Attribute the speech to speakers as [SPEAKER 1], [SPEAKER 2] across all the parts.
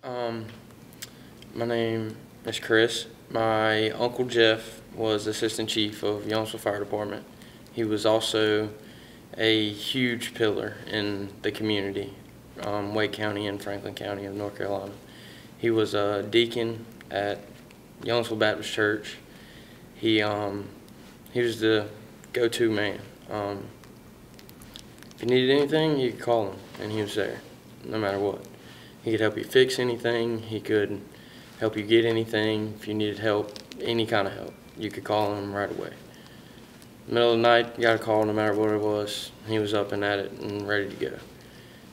[SPEAKER 1] Um, my name is Chris. My Uncle Jeff was Assistant Chief of Youngsville Fire Department. He was also a huge pillar in the community, Wake County and Franklin County of North Carolina. He was a deacon at Youngsville Baptist Church. He was the go-to man. If you needed anything, you could call him, and he was there, no matter what. He could help you fix anything. He could help you get anything. If you needed help, any kind of help, you could call him right away. Middle of the night, you got a call no matter what it was. He was up and at it and ready to go.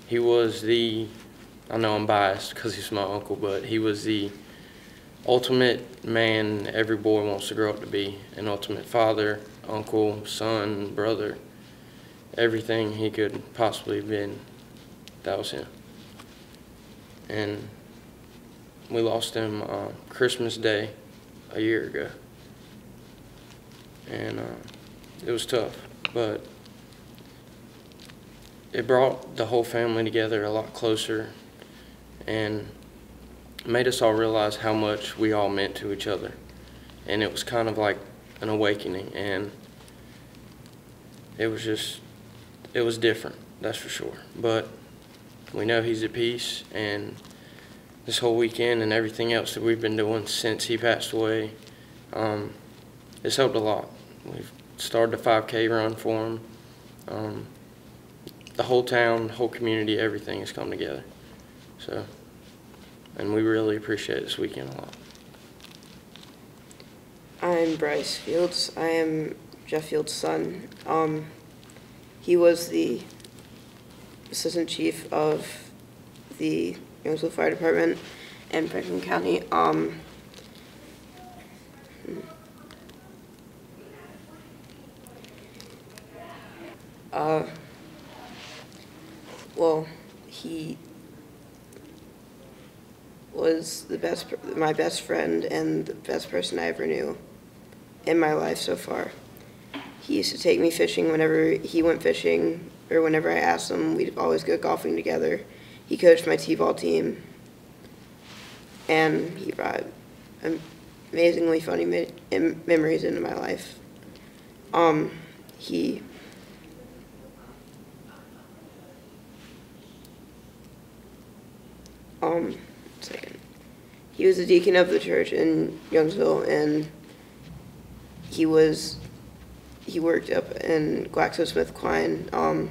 [SPEAKER 1] He was I know I'm biased because he's my uncle, but he was the ultimate man every boy wants to grow up to be. An ultimate father, uncle, son, brother. Everything he could possibly have been, that was him. And we lost him Christmas Day a year ago. And it was tough, but it brought the whole family together a lot closer and made us all realize how much we all meant to each other. And it was kind of like an awakening, and it was different, that's for sure. But we know he's at peace, and this whole weekend and everything else that we've been doing since he passed away, it's helped a lot. We've started a 5K run for him. The whole town, the whole community, everything has come together. So, and we really appreciate this weekend a lot.
[SPEAKER 2] I'm Bryce Fields. I am Jeff Fields' son. He was the assistant chief of the Youngsville Fire Department in Franklin County. Well, he was my best friend and the best person I ever knew in my life so far. He used to take me fishing whenever he went fishing, or whenever I asked him. We'd always go golfing together. He coached my t-ball team, and he brought amazingly funny memories into my life. He was a deacon of the church in Youngsville, and he worked up in GlaxoSmithKline,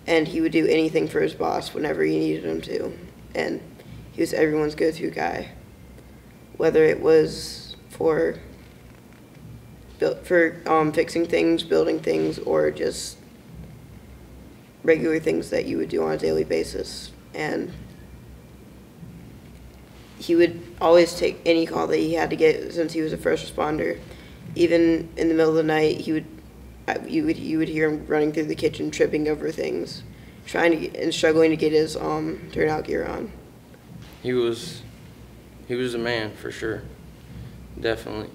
[SPEAKER 2] and he would do anything for his boss whenever he needed him to, and he was everyone's go-to guy, whether it was for fixing things, building things, or just regular things that you would do on a daily basis. And he would always take any call that he had to get, since he was a first responder. Even in the middle of the night, you would hear him running through the kitchen, tripping over things, struggling to get his turnout gear on.
[SPEAKER 1] He was a man for sure, definitely.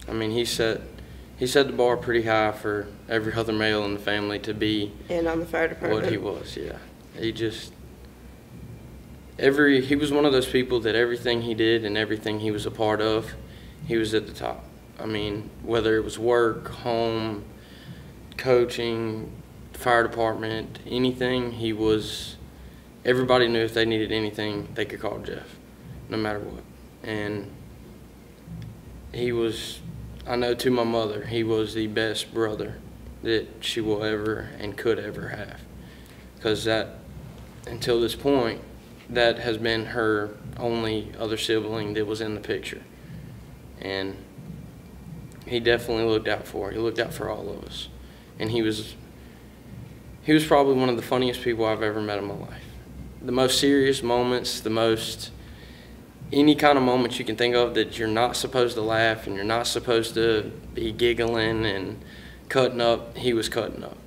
[SPEAKER 1] I mean, he set the bar pretty high for every other male in the family to be.
[SPEAKER 2] And on the fire department.
[SPEAKER 1] What he was, yeah. He was one of those people that everything he did and everything he was a part of, he was at the top. I mean, whether it was work, home, coaching, fire department, anything, everybody knew if they needed anything, they could call Jeff, no matter what. And I know to my mother, he was the best brother that she will ever and could ever have. Because until this point, that has been her only other sibling that was in the picture. And he definitely looked out for her. He looked out for all of us. And he was probably one of the funniest people I've ever met in my life. The most serious moments, any kind of moments you can think of that you're not supposed to laugh and you're not supposed to be giggling and cutting up, he was cutting up.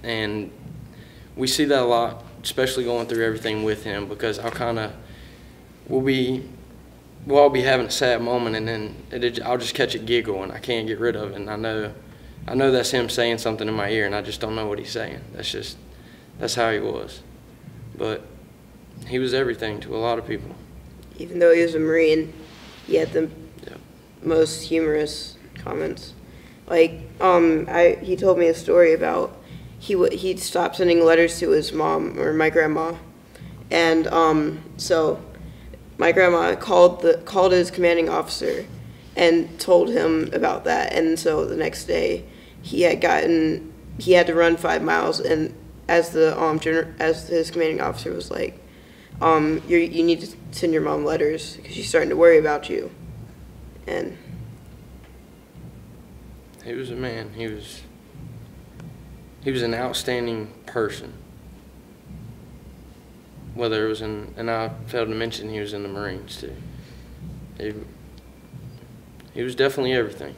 [SPEAKER 1] And we see that a lot, especially going through everything with him, because we'll all be having a sad moment, and then I'll just catch a giggle and I can't get rid of it. And I know that's him saying something in my ear, and I just don't know what he's saying. That's how he was. But he was everything to a lot of people.
[SPEAKER 2] Even though he was a Marine, he had the
[SPEAKER 1] Yeah.
[SPEAKER 2] most humorous comments. Like, he told me a story about he'd stopped sending letters to his mom or my grandma, and so my grandma called his commanding officer and told him about that, and so the next day he had to run 5 miles, and as his commanding officer was like, you need to send your mom letters because she's starting to worry about you, and
[SPEAKER 1] He was a man. He was an outstanding person. Whether it was and I failed to mention he was in the Marines too. He was definitely everything.